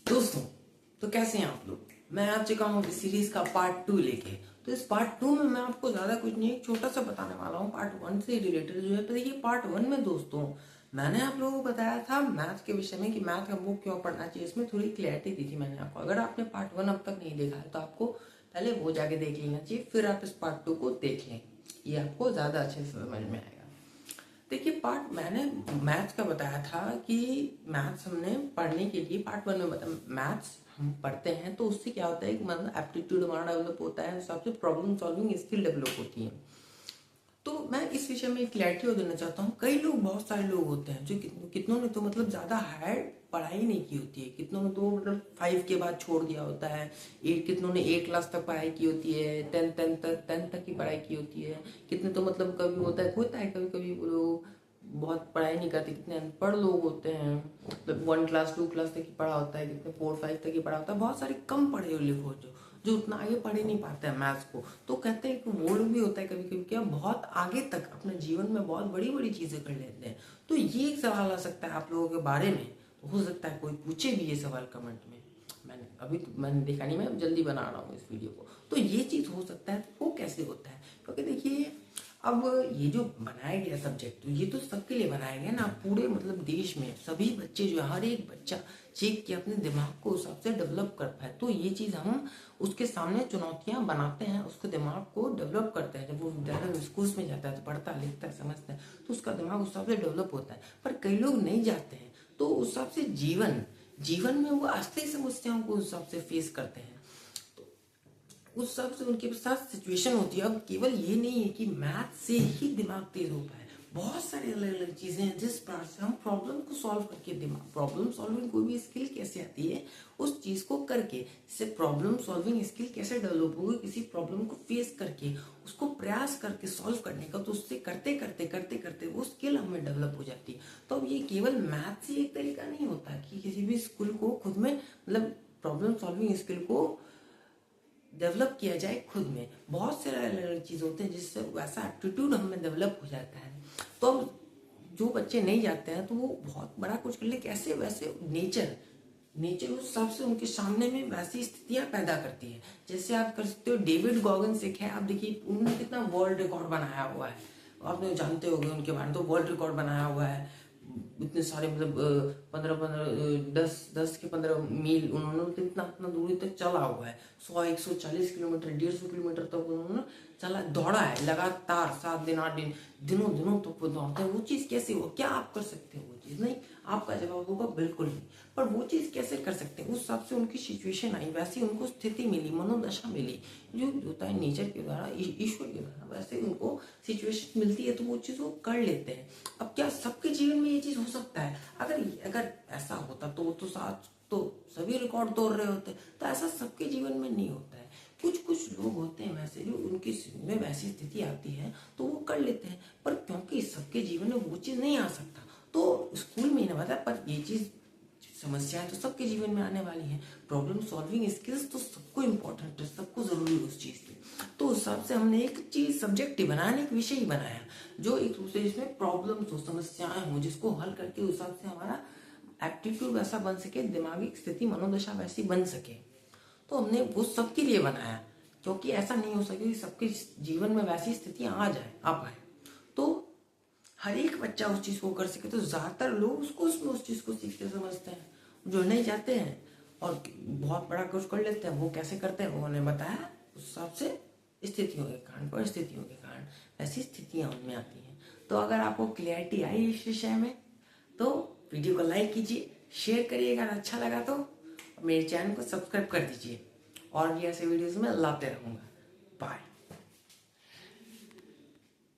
दोस्तों, तो कैसे हैं आप लोग। मैं आ चुका हूँ इस सीरीज का पार्ट 2 लेके। तो इस पार्ट 2 में मैं आपको ज़्यादा कुछ नहीं, एक छोटा सा बताने वाला हूँ पार्ट 1 से रिलेटेड जो है। तो देखिए, पार्ट 1 में दोस्तों मैंने आप लोगों को बताया था मैथ के विषय में कि मैथ हमको क्यों पढ़ना चाहिए। इसमें थोड़ी क्लैरिटी दी थी मैंने आपको। अगर आपने पार्ट 1 अब तक नहीं देखा है तो आपको पहले वो जाके देख लेना चाहिए, फिर आप इस पार्ट 2 को देख लें। ये आपको ज़्यादा अच्छे से समझ में आएगा। देखिए, पार्ट मैंने मैथ्स का बताया था कि मैथ्स हमने पढ़ने के लिए पार्ट 1 में बताया। मैथ्स हम पढ़ते हैं तो उससे क्या होता है कि मतलब एप्टीट्यूड हमारा डेवलप होता है, उस हिसाब से प्रॉब्लम सॉल्विंग स्किल डेवलप होती है। तो मैं इस विषय में क्लैरिटी और देना चाहता हूँ। कई लोग, बहुत सारे लोग होते हैं जो कितनों ने तो मतलब ज़्यादा हायर पढ़ाई नहीं की होती है, कितनों ने तो मतलब 5 के बाद छोड़ दिया होता है। 8, कितनों ने 8 क्लास तक पढ़ाई की होती है, 10 तक की पढ़ाई की होती है। कितने तो मतलब कभी होता है कभी कभी वो लोग बहुत पढ़ाई नहीं करते। कितने अनपढ़ लोग होते हैं, मतलब 1 क्लास 2 क्लास तक की पढ़ा होता है, कितने 4 5 तक की पढ़ा होता है। बहुत सारे कम पढ़े लिखे होते हैं जो उतना आगे पढ़ ही नहीं पाते हैं मैथ्स को। तो कहते हैं कि वो लोग भी होता है कभी कभी क्या बहुत आगे तक अपने जीवन में बहुत बड़ी बड़ी चीजें कर लेते हैं। तो ये एक सवाल आ सकता है आप लोगों के बारे में। तो हो सकता है कोई पूछे भी ये सवाल कमेंट में। मैंने देखा नहीं, मैं जल्दी बना रहा हूँ इस वीडियो को। तो ये चीज हो सकता है, तो वो कैसे होता है? क्योंकि देखिए, अब ये जो बनाया गया सब्जेक्ट, तो ये तो सबके लिए बनाया गया ना, पूरे मतलब देश में सभी बच्चे जो है, हर एक बच्चा सीख के अपने दिमाग को उस हिसाब से डेवलप कर पाए। तो ये चीज़ हम उसके सामने चुनौतियां बनाते हैं, उसके दिमाग को डेवलप करते हैं। जब वो विद्यालय में स्कूल में जाता है तो पढ़ता लिखता है समझता है, तो उसका दिमाग उस हिसाब से डेवलप होता है। पर कई लोग नहीं जाते हैं, तो उस हिसाब से जीवन जीवन में वो असली समस्याओं को उस हिसाब से फेस करते हैं। उस हिसाब से उनके साथ सिचुएशन होती है। अब केवल ये नहीं है कि मैथ से ही दिमाग तेज होता है, बहुत सारी अलग अलग चीजें हैं जिस प्रकार से हम प्रॉब्लम को सॉल्व करके, दिमाग प्रॉब्लम सॉल्विंग कोई भी स्किल कैसे आती है उस चीज को करके, जैसे प्रॉब्लम सॉल्विंग स्किल कैसे डेवलप होगी, किसी प्रॉब्लम को फेस करके उसको प्रयास करके सॉल्व करने का। तो उससे करते करते करते करते वो स्किल हमें डेवलप हो जाती है। तो अब ये केवल मैथ से एक तरीका नहीं होता कि किसी भी स्किल को खुद में मतलब प्रॉब्लम सॉल्विंग स्किल को डेवलप किया जाए खुद में। बहुत सारे अलग अलग चीज होते हैं जिससे वैसा एप्टीट्यूड हमें डेवलप हो जाता है। तो अब जो बच्चे नहीं जाते हैं तो वो बहुत बड़ा कुछ कर ले, कैसे वैसे नेचर नेचर उस हिसाब से उनके सामने में वैसी स्थितियां पैदा करती है। जैसे आप कर सकते हो, डेविड गॉगन्स एक है, आप देखिए उन्होंने कितना वर्ल्ड रिकॉर्ड बनाया हुआ है। आपने जानते होंगे उनके बारे में, तो वर्ल्ड रिकॉर्ड बनाया हुआ है। इतने सारे मतलब 15 10 के 15 मील उन्होंने तो इतना इतना दूरी तक चला हुआ है। 100 140 किलोमीटर 150 किलोमीटर तक उन्होंने चला दौड़ा है लगातार, 7 दिन 8 दिन, दिनों दिनों तक वो दौड़ते हैं। वो चीज कैसे हो, क्या आप कर सकते हो वो चीज? नहीं, आपका जवाब होगा बिल्कुल नहीं। पर वो चीज कैसे कर सकते हैं? उस हिसाब से उनकी सिचुएशन आई, वैसी उनको स्थिति मिली, मनोदशा मिली। जो होता है नेचर के द्वारा, ईश्वर के द्वारा, वैसे उनको सिचुएशन मिलती है तो वो चीज वो कर लेते हैं। अब क्या सबके जीवन में ये चीज हो सकता है? अगर अगर ऐसा होता तो साथ तो सभी रिकॉर्ड तोड़ रहे होते। तो ऐसा सबके जीवन में नहीं होता है। कुछ कुछ लोग होते हैं वैसे, जो उनकी में वैसी स्थिति आती है तो वो कर लेते हैं। पर क्योंकि सबके जीवन में वो चीज नहीं आ सकता, तो स्कूल में ही ना बता, पर ये चीज समस्याएं तो सबके जीवन में आने वाली हैं। प्रॉब्लम सॉल्विंग स्किल्स तो सबको इम्पोर्टेंट है, सबको जरूरी है उस चीज की। तो उस हिसाब से हमने एक चीज सब्जेक्ट ही बनाया, एक विषय ही बनाया जो एक दूसरे इसमें प्रॉब्लम्स हो, समस्याएं हो, जिसको हल करके उस हिसाब से हमारा एप्टीट्यूड वैसा बन सके, दिमागी स्थिति मनोदशा वैसी बन सके। तो हमने वो सबके लिए बनाया, क्योंकि ऐसा नहीं हो सके कि सबके जीवन में वैसी स्थितियां आ पाए। तो हर एक बच्चा उस चीज को कर सके। तो ज्यादातर लोग उसको उसमें उस चीज को सीखते समझते हैं। जो नहीं जाते हैं और बहुत बड़ा कुछ कर लेते हैं, वो कैसे करते हैं उन्होंने बताया। उस हिसाब से स्थितियों के कारण, परिस्थितियों के कारण ऐसी स्थितियां उनमें आती हैं। तो अगर आपको क्लियरिटी आई इस विषय में तो वीडियो को लाइक कीजिए, शेयर करिएगा, अगर अच्छा लगा तो मेरे चैनल को सब्सक्राइब कर दीजिए। और भी ऐसे वीडियोस में लाते रहूंगा। बाय।